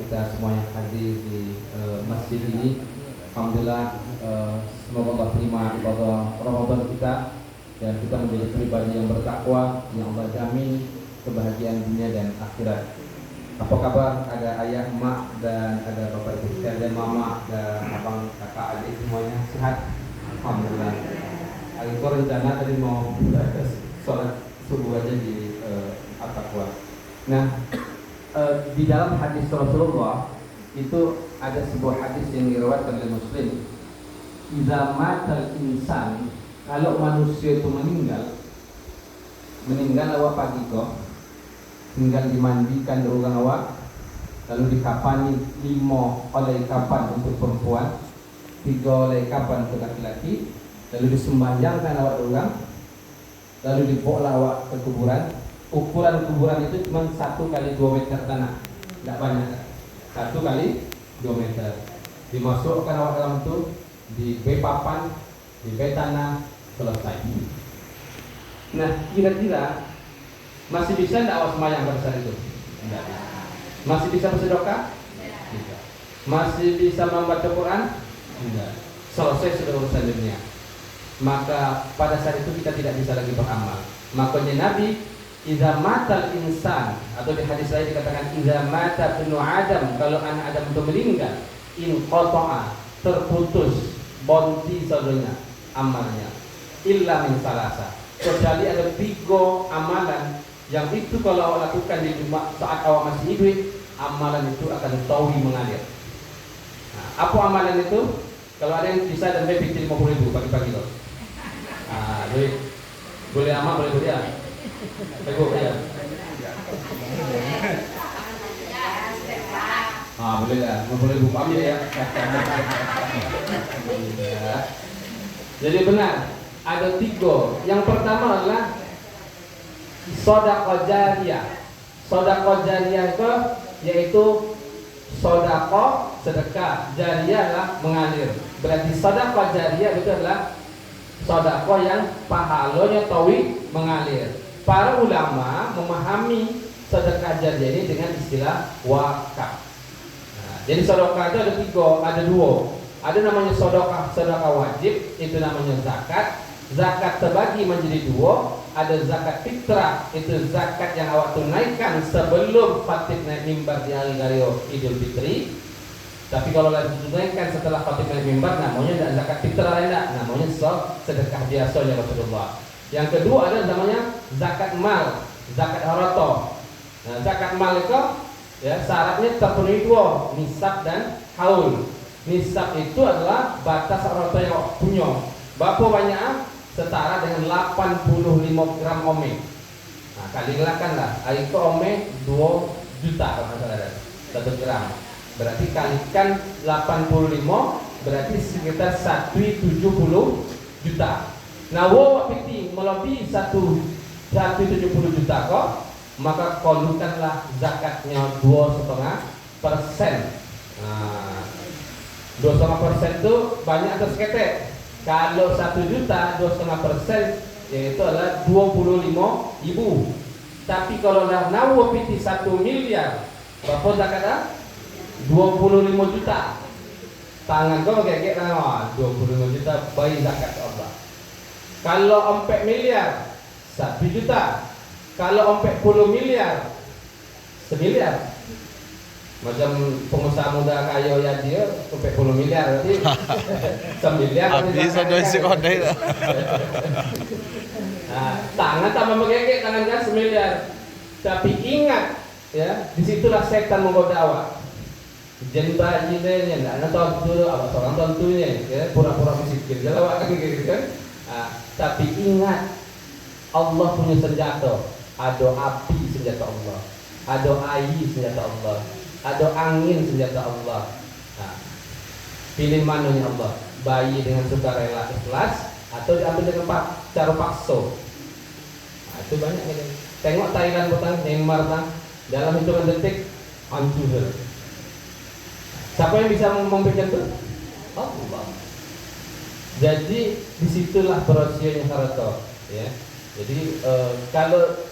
kita semua yang hadir di masjid ini. Alhamdulillah, semoga Allah terima ibadah Ramadan kita dan kita menjadi pribadi yang bertakwa, yang Allah jamin kebahagiaan dunia dan akhirat. Apa kabar? Ada ayah, mak, dan ada bapak ibu sekalian, mama dan abang, kakak, adik semuanya sehat? Alhamdulillah. Hari itu rencana tadi mau sholat subuh aja di At-Taqwa. Nah, di dalam hadis Rasulullah itu ada sebuah hadis yang diriwayatkan oleh Muslim. Idza matal insan, kalau manusia itu meninggal awak pagi kok, tinggal dimandikan orang awak, lalu dikafani 5 oleh kapan untuk perempuan, 3 oleh kapan untuk laki-laki, lalu disembahyangkan awak orang, lalu dibawa awak ke kuburan. Ukuran kuburan itu cuma 1 kali 2 meter tanah, tidak banyak. 1 kali 2 meter. Dimasukkan awak dalam itu, di papan, di tanah, selesai. Nah, kira-kira masih bisa tidak awak semayang pada saat itu? Tidak. Masih bisa bersedekah? Tidak. Masih bisa membaca Quran? Tidak. Selesai sudah urusan dunia. Maka pada saat itu kita tidak bisa lagi beramal. Makanya Nabi, idza matal insan, atau di hadis lain dikatakan idza mata ibnu Adam, kalau anak Adam itu meninggal, in qata'a, terputus bonti saudaranya amalnya, illa min salasa, kecuali ada 3 amalan yang itu kalau awak lakukan di saat awak masih hidup, amalan itu akan tawi mengalir. Nah, apa amalan itu? Kalau ada yang bisa dan lebih 50.000 pagi-pagi loh. Nah, boleh amal, boleh ya. Teguh ya. Boleh lah, boleh buka aja ya. Jadi benar, ada 3. Yang pertama adalah sedekah jariyah. Sedekah jariyah itu yaitu sedekah jariyah adalah mengalir. Berarti sedekah jariyah itu adalah sedekah yang pahalanya tawi mengalir. Para ulama memahami sedekah jariyah ini dengan istilah wakaf. Nah, jadi sedekah itu ada 3, ada 2. Ada namanya sedekah wajib, itu namanya zakat. Zakat terbagi menjadi 2. Ada zakat fitrah, itu zakat yang awak tunaikan sebelum khatib naik mimbar di hari raya Idul Fitri. Tapi kalau lagi tunaikan setelah khatib naik mimbar, namanya tidak zakat fitrah, tidak, namanya sedekah biasa ya Rasulullah. Yang kedua ada namanya zakat mal, zakat harta. Nah, zakat mal itu ya syaratnya terpenuhi 2, nisab dan haul. Nisab itu adalah batas harta yang punya. Berapa banyak? Setara dengan 85 gram ome. Nah, kalikan lah. Itu ome 2 juta kalau saudara. 1 gram. Berarti kalikan 85 berarti sekitar 170 juta. Nah, wawak piti melebihi 170 juta kok, maka kolukanlah zakatnya 2,5%. Nah, 2,5% itu banyak atau seketek. Kalau 1 juta 2,5% yaitu adalah 25.000. Tapi kalau dah nawa piti 1 miliar, berapa zakatnya? 25 juta. Tangan kau kayak 25 juta bayi zakat Allah. Kalau 4 miliar 1 juta. Kalau 40 miliar 1 miliar. Macam pengusaha muda kaya ya dia 40 miliar berarti 1 miliar. Habis ada isi kode. Nah, tangan tambah megek tangan kan 1 miliar. Tapi ingat ya, disitulah setan menggoda awak. Jadi bajinya enggak nonton dulu awak seorang tontonnya ya, pura-pura miskin jalan awak kan gitu kan. Tapi ingat, Allah punya senjata. Ada api senjata Allah, ada air senjata Allah, ada angin senjata Allah. Nah, pilih mananya Allah, bayi dengan sukarela ikhlas atau diambil dengan cara paksa. Nah, itu banyak gitu. Tengok Thailand butang Neymar bang, dalam hitungan detik hancur. Siapa yang bisa membikin itu? Allah. Jadi disitulah perosiannya harta, ya. Jadi kalau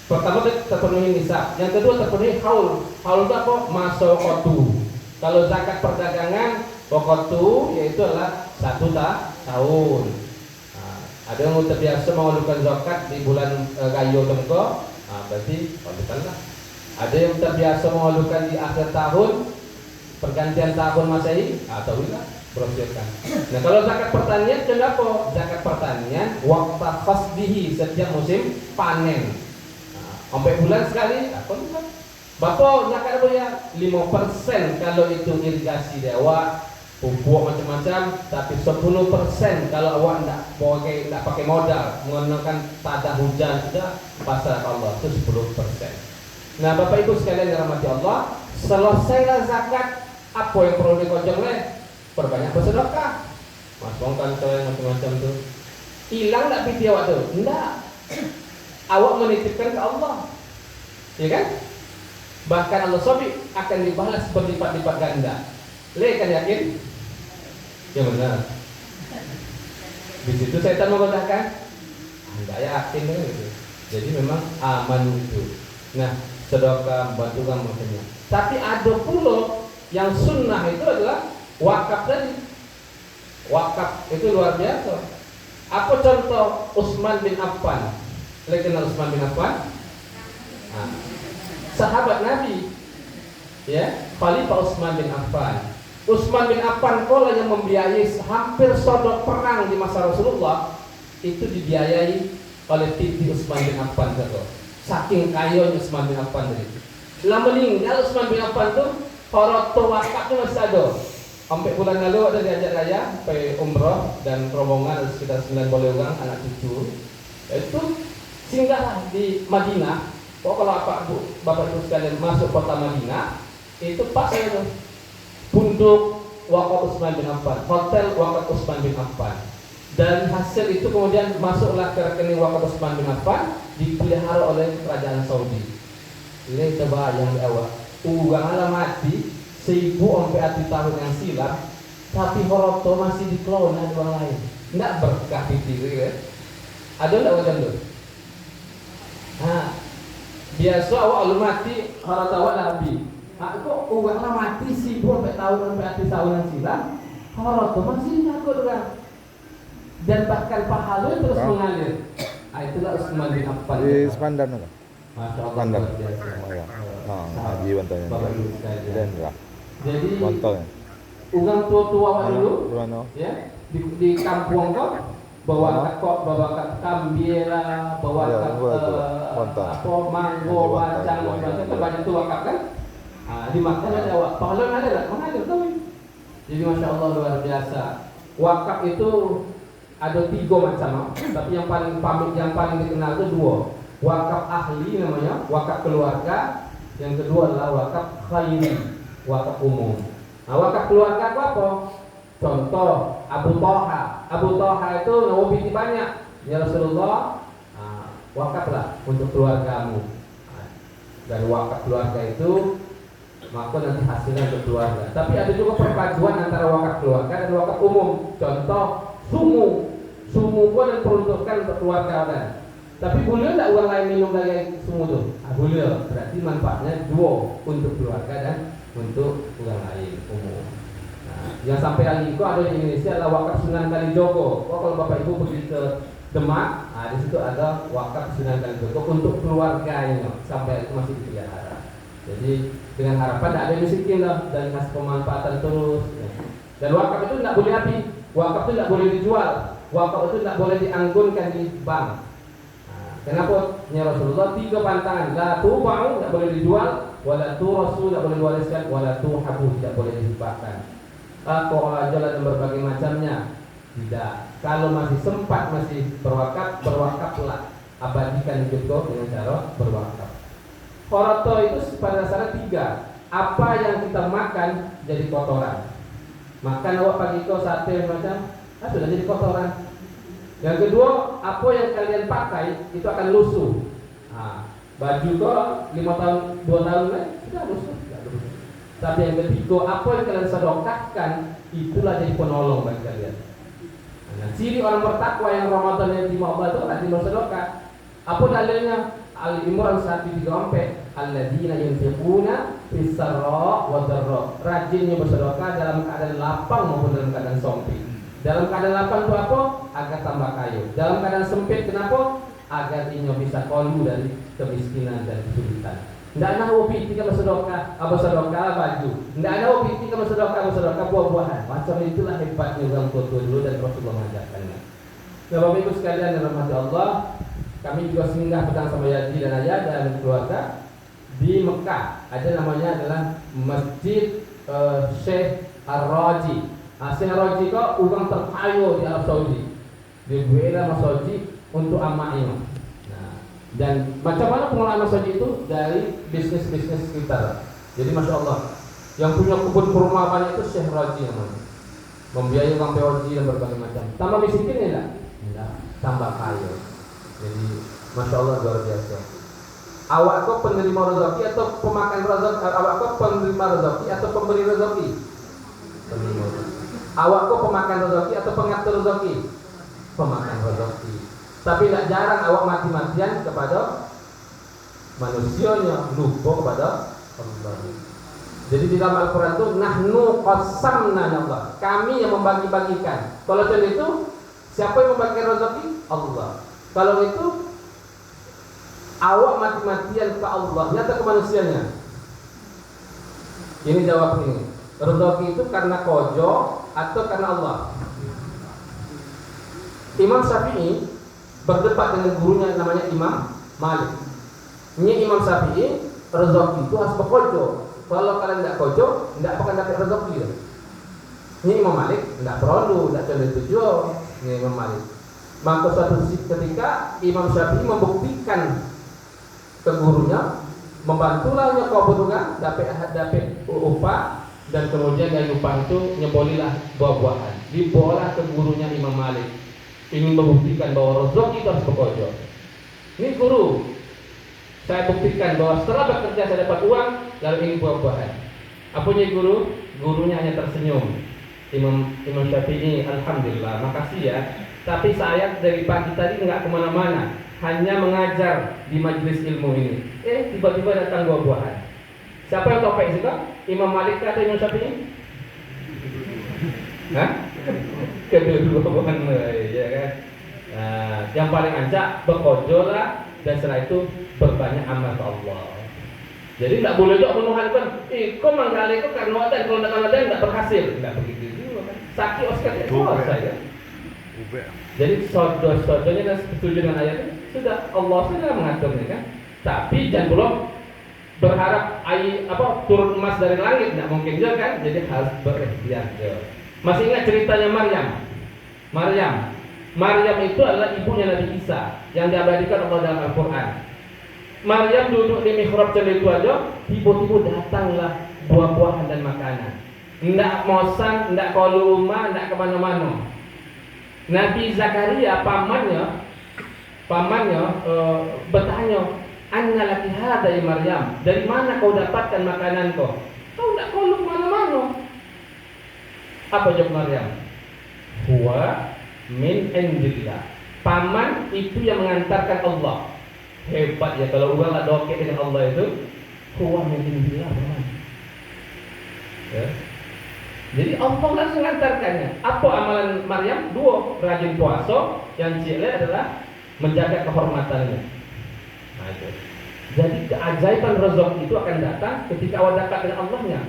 Pertama terpenuhi nisab, yang kedua terpenuhi haul. Haul itu apa? Masa waqtu. Kalau zakat perdagangan waqtu yaitu adalah 1 tahun. Nah, ada yang terbiasa mengeluarkan zakat di bulan Gayo Tengko, berarti walukanlah. Ada yang terbiasa mengeluarkan di akhir tahun, pergantian tahun Masehi, tahulah berosikan. Nah, kalau zakat pertanian kenapa? Zakat pertanian waqta khasbihi, setiap musim panen. Sampai bulan sekali, apa juga? Bapak zakat apa ya? 5% kalau itu irigasi dia, awak pupuk macam-macam, tapi 10% kalau awak tidak pakai modal, menggunakan tada hujan sudah pasrah Allah, itu 10%. Nah, Bapak Ibu sekalian yang dirahmati Allah, selesailah zakat, apa yang perlu dikocok perbanyak bersedekah. Mas bongkan macam-macam tu. Hilang tak piti awak tu? Tidak. Awak menitipkan ke Allah, ya kan? Bahkan Allah Sobi akan dibalas berlipat-lipat ganda. Kan yakin? Ya benar. Di situ setan mengatakan, tidak yakin gitu. Jadi memang aman itu. Nah, sedekah bantu kamu makanya. Tapi ada pula yang sunnah itu adalah wakaf tadi. Wakaf itu luar biasa. Apa contoh Utsman bin Affan? Kenal Utsman bin Affan? Sahabat Nabi, ya, Khalifah Utsman bin Affan. Utsman bin Affan kola yang membiayai hampir sodok perang di masa Rasulullah itu dibiayai oleh Titi Utsman bin Affan itu. Saking kaya Utsman bin Affan itu. Setelah meninggal Utsman bin Affan itu, horoto wakafnya masih ada. Sampai bulan lalu ada diajak raya sampai umroh dan rombongan sekitar 90 orang anak cucu. Itu singgah di Madinah. Kalau Bapak Ibu sekalian masuk kota Madinah, itu pas saya tuh punduk wakaf Utsman bin Affan, hotel wakaf Utsman bin Affan. Dan hasil itu kemudian masuklah ke rekening wakaf Utsman bin Affan, dipelihara oleh kerajaan Saudi. Ini coba yang di awal, uang mati 1000 tahun yang silam, tapi horoto masih dikelola di orang lain. Tidak berkah diri ya. Ada tidak macam itu? Biasa awak mati harta awak nabi. Kok uang mati 1000 tahun yang silam, harta masih jago juga. Dan bahkan pahala terus mengalir. Itulah Utsman bin Affan. Di Sepandan apa? Masya Allah. Sepandan. Oh ya. Haji bantuannya. Dan enggak. Jadi Kontolnya. Uang tua-tua awak dulu, Mana? ya, di kampung kok bawa kambiela, bawa apa manggo, bacang, itu banyak tuh wakaf kan? Dimakan ada awak, pahala ada tak? Mana ada tahu? Jadi masya Allah luar biasa. Wakaf itu ada 3 macam, tapi yang paling dikenal itu 2. Wakaf ahli namanya, wakaf keluarga. Yang kedua adalah wakaf khairi, wakaf umum. Wakaf keluarga apa? Contoh Abu Thaha. Abu Thaha itu nawawi banyak. Ya Rasulullah, wakaflah untuk keluargamu. Dan wakaf keluarga itu maka nanti hasilnya untuk keluarga. Tapi ada juga perpaduan antara wakaf keluarga dan wakaf umum. Contoh sumu pun diperuntukkan untuk keluarga kan. Tapi boleh tak orang lain minum dari sumu itu? Boleh. Berarti manfaatnya 2 untuk keluarga dan untuk orang lain umum. Yang sampai hari itu ada di Indonesia adalah wakaf Sunan Kalijogo. Kalau Bapak Ibu pergi ke Demak, di situ ada wakaf Sunan Kalijogo untuk keluarganya sampai itu masih dipelihara. Jadi dengan harapan tidak ada miskin lah dan kasih pemanfaatan terus. Dan wakaf itu tidak boleh habis, wakaf itu tidak boleh dijual, wakaf itu tidak boleh dianggunkan di bank. Kenapa? Ya Rasulullah 3 pantangan, la tuba'u tidak boleh dijual, wala turasu tidak boleh diwariskan, wala tuhabu tidak boleh dihibahkan. Jalan dan berbagai macamnya tidak. Kalau masih sempat masih berwakaflah, abadikan hidup kau dengan cara berwakaf. Horoto itu pada dasarnya 3. Apa yang kita makan jadi kotoran. Makan awak pagi kau sate macam, sudah jadi kotoran. Yang kedua, apa yang kalian pakai itu akan lusuh. Baju kau 5 tahun, 2 tahun sudah lusuh. Tapi yang ketiga, apa yang kalian sedekahkan itulah jadi penolong bagi kalian. Ciri orang bertakwa yang Ramadan yang di Allah itu rajin bersedekah. Apa dalilnya? Ali Imran 134, alladzina yunfiquna fis-sarra wa dharra. Rajinnya bersedekah dalam keadaan lapang maupun dalam keadaan sempit. Dalam keadaan lapang itu apa? Agar tambah kaya. Dalam keadaan sempit kenapa? Agar ia bisa kolu dari kemiskinan dan kesulitan. Tidak ada hobi ketika bersedekah baju. Tidak ada hobi ketika bersedekah buah-buahan. Macam itulah hebatnya orang tua dulu dan Rasulullah mengajarkannya. Nah, Bapak Ibu sekalian yang dirahmati Allah, kami juga singgah petang sama Yadi dan Ayah dan keluarga di Mekah. Ada namanya adalah Masjid Syekh Ar-Raji. Syekh Ar-Raji kok orang terkaya di Arab Saudi. Dibela Mas Saudi untuk amak imam. Nah, dan macam mana pengelolaan Mas Saudi itu dari bisnis-bisnis sekitar. Jadi Masya Allah, yang punya kebun kurma banyak itu Syekh Ar-Raji namanya. Membiayai orang POJ dan berbagai macam. Tambah miskin ya enggak? Tambah kaya. Jadi Masya Allah luar biasa. Awak kok penerima rezeki atau pemakan rezeki? Awak kok penerima rezeki atau pemberi rezeki? Penerima rezeki. Awak kok pemakan rezeki atau pengatur rezeki? Pemakan rezeki. Tapi tidak jarang awak mati-matian kepada manusianya, lupa kepada Allah. Jadi di dalam Al-Quran itu nahnu qasamna Allah. Kami yang membagi-bagikan. Kalau contoh itu siapa yang membagi rezeki? Allah. Kalau itu awak mati-matian ke Allah, nyata ke manusianya. Ini jawab ini. Rezeki itu karena kojo atau karena Allah? Imam Syafi'i berdebat dengan gurunya namanya Imam Malik. Ini Imam Syafi'i, rezeki itu harus berkojo. Kalau kalian tidak kojo, tidak akan dapat rezeki. Ini Imam Malik tidak perlu, tidak contoh tujuh. Ini Imam Malik. Maka suatu ketika Imam Syafi'i membuktikan ke gurunya, membantulah kau beruntung dapat upah, dan kemudian dari upah itu nyebolilah buah-buahan. Dibawalah ke gurunya Imam Malik, ingin membuktikan bahwa rezeki itu harus bekerja. Ini guru, saya buktikan bahwa setelah bekerja saya dapat uang, lalu ini buah-buahan. Apanya guru? Gurunya hanya tersenyum. Imam Syafi'i, alhamdulillah, makasih ya. Tapi saya dari pagi tadi nggak kemana-mana, hanya mengajar di majelis ilmu ini. Tiba-tiba datang buah-buahan. Siapa yang topik sih kak? Imam Malik atau Imam Syafi'i? Hah? Kedua-duaan, ya kan? Nah, yang paling ancak bekojo lah, dan setelah itu berbanyak amal ke Allah. Jadi tidak boleh juga menuhankan. Kau menggali kau karena ada, kalau tidak ada tidak berhasil. Tidak begitu juga kan? Sakit Oscar itu selesai kan? Jadi saudara-saudaranya dan setuju dengan ayat itu sudah Allah sudah mengaturnya kan. Tapi jangan belum berharap turun emas dari langit, tidak mungkin juga kan. Jadi harus berikhtiar. Masih ingat ceritanya Maryam itu adalah ibunya Nabi Isa yang diabadikan Allah dalam Al-Quran. Maryam duduk di mihrab itu aja, tiba-tiba datanglah buah-buahan dan makanan. Tidak mosan, tidak kalu rumah, tidak kemana-mana. Nabi Zakaria pamannya bertanya, "Anna laki hada ya Maryam? Dari mana kau dapatkan makanan kau? Kau tidak kalu kemana-mana." Apa jawab Maryam? Huwa min indillah. Paman itu yang mengantarkan Allah. Hebat ya kalau orang tak doa dengan Allah itu. Huwa min indillah, paman. Ya. Jadi Allah langsung mengantarkannya. Apa amalan Maryam? 2, rajin puasa. Yang cilik adalah menjaga kehormatannya. Nah, itu. Jadi keajaiban rezeki itu akan datang ketika awak dekat dengan Allahnya.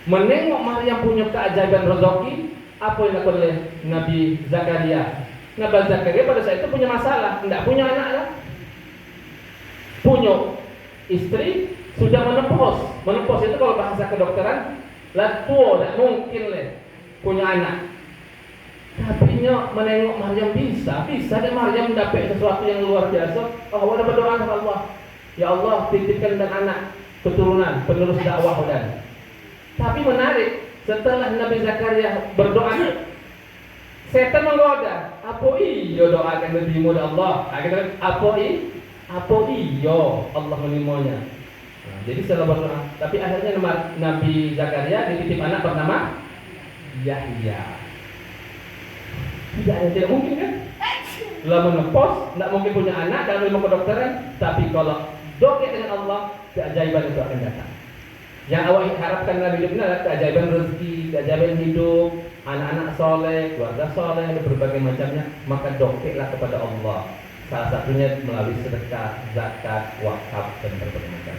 Menengok Maryam punya keajaiban rezeki, apa yang dilakukan oleh Nabi Zakaria? Nabi Zakaria pada saat itu punya masalah, tidak punya anak lah. Punya istri sudah menopause. Menopause itu kalau bahasa kedokteran, lah tua, tidak mungkin lah punya anak. Tapi menengok Maryam bisa dan Maryam mendapat sesuatu yang luar biasa. Oh, ada berdoa kepada Allah. Ya Allah, titipkan dan anak keturunan penerus dakwah dan. Tapi menarik, setelah Nabi Zakaria berdoa, setan menggoda. Apa iyo doa akan diterima oleh Allah? Apa iyo Allah menerimanya? Nah, jadi setelah berdoa, tapi akhirnya Nabi Zakaria dititip anak bernama Yahya. Tidak ada yang tidak mungkin kan? lamun pos, tidak mungkin punya anak dalam ilmu kedokteran, tapi kalau dokter dengan Allah, keajaiban itu akan datang. Yang awak harapkan dalam hidup ini adalah keajaiban rezeki, keajaiban hidup, anak-anak soleh, keluarga soleh, dan berbagai macamnya. Maka dokterlah kepada Allah. Salah satunya melalui sedekah, zakat, wakaf, dan berbagai macam.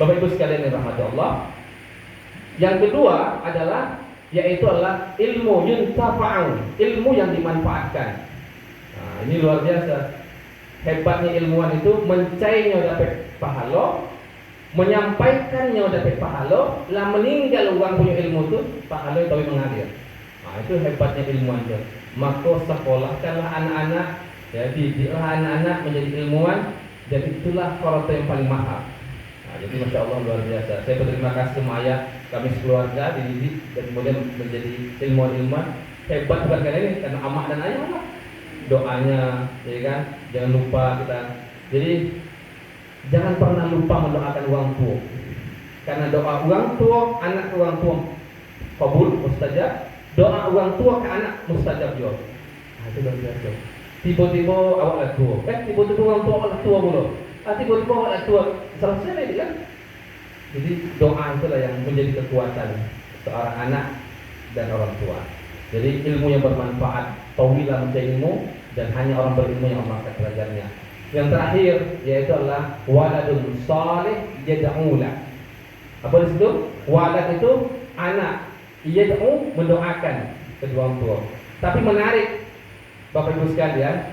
Bapak Ibu sekalian yang rahmati Allah. Yang kedua adalah yaitu adalah ilmu yuntafa'u, ilmu yang dimanfaatkan. Nah, ini luar biasa. Hebatnya ilmuwan itu mencainya dapat pahala, menyampaikannya dapat pahala, lah meninggal orang punya ilmu itu pahala itu mengalir. Nah, itu hebatnya ilmuwan itu. Maka sekolahkanlah anak-anak, ya, didiklah anak-anak menjadi ilmuwan, dan itulah korota yang paling mahal. Nah, jadi masya Allah luar biasa. Saya berterima kasih sama ayah, kami sekeluarga dididik dan kemudian menjadi ilmuwan-ilmuwan. Hebat bukan karena ini, karena amak dan ayah lah. Doanya, ya kan, jangan lupa kita. Jadi jangan pernah lupa mendoakan orang tua. Karena doa orang tua, anak orang tua kabul, mustajab. Doa orang tua ke anak mustajab juga. Nah, itu luar biasa. Tiba-tiba awak lah tua, tiba-tiba orang tua awak lah tua pula. Tiba-tiba awak lah tua, selesai lagi kan? Jadi doa itulah yang menjadi kekuatan seorang anak dan orang tua. Jadi ilmu yang bermanfaat, tauhilah mencari ilmu, dan hanya orang berilmu yang mengangkat derajatnya. Yang terakhir yaitu adalah waladun salih yad'ulah. Apa di situ? Walad itu anak, yad'u mendoakan kedua orang tua. Tapi menarik Bapak Ibu sekalian,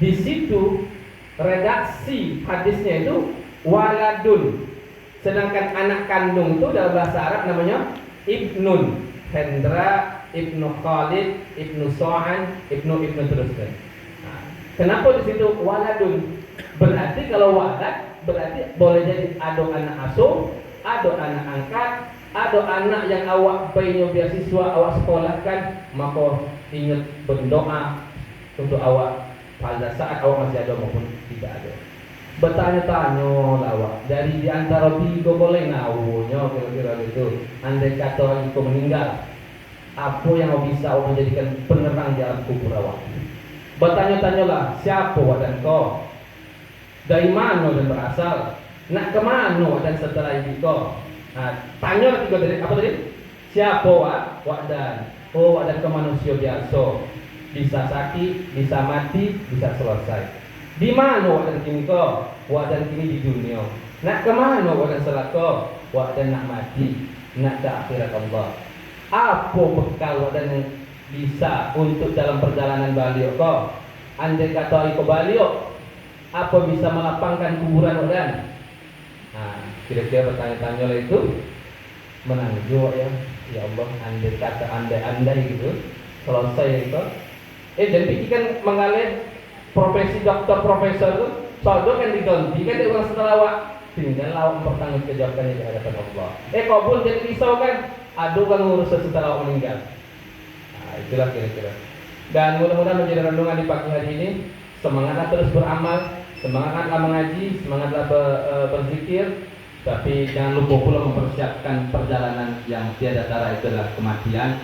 di situ redaksi hadisnya itu waladun. Sedangkan anak kandung itu dalam bahasa Arab namanya ibnun. Hendra, ibnu Khalid, ibnu So'an, ibnu teruskan. Nah, kenapa di situ waladun? Berarti kalau walad berarti boleh jadi ada anak asuh, ada anak angkat, ada anak yang awak bayar beasiswa, awak sekolahkan, maka ingat berdoa untuk awak pada saat awak masih ada maupun tidak ada. Bertanya-tanya awak dari di antara tiga boleh ngawunya kira-kira gitu. Andai kata itu meninggal, apa yang bisa awak menjadikan penerang di alam kubur awak? Bertanya-tanyalah siapa wadan kau, dari mana dan berasal, nak kemana dan setelah itu kau. Nah, tanya tiga dari apa tadi? Siapa wadan? Oh, wadan ke manusia biasa, bisa sakit, bisa mati, bisa selesai. Di mana wadan kini kau? Wadan kini di dunia. Nak kemana wadan selaka? Wadan nak mati, nak ke akhirat Allah. Apa bekal wadan yang bisa untuk dalam perjalanan beliau kau? Andai kata ikut beliau, apa bisa melapangkan kuburan wadan? Nah, kira-kira bertanya-tanya lah itu menanjur ya. Ya Allah, andai kata andai gitu selesai itu. Dan pikirkan mengalir profesi dokter profesor itu soalnya kan diganti kan dia orang setelah awak tinggal awak mempertanggungjawabkannya di hadapan Allah. Kabul jadi risau kan, aduh kan ngurus setelah awak meninggal. Nah, itulah kira-kira. Dan mudah-mudahan menjadi renungan di pagi hari ini. Semangatlah terus beramal, semangatlah mengaji, semangatlah berzikir, tapi jangan lupa pula mempersiapkan perjalanan yang tiada tara, itulah kematian.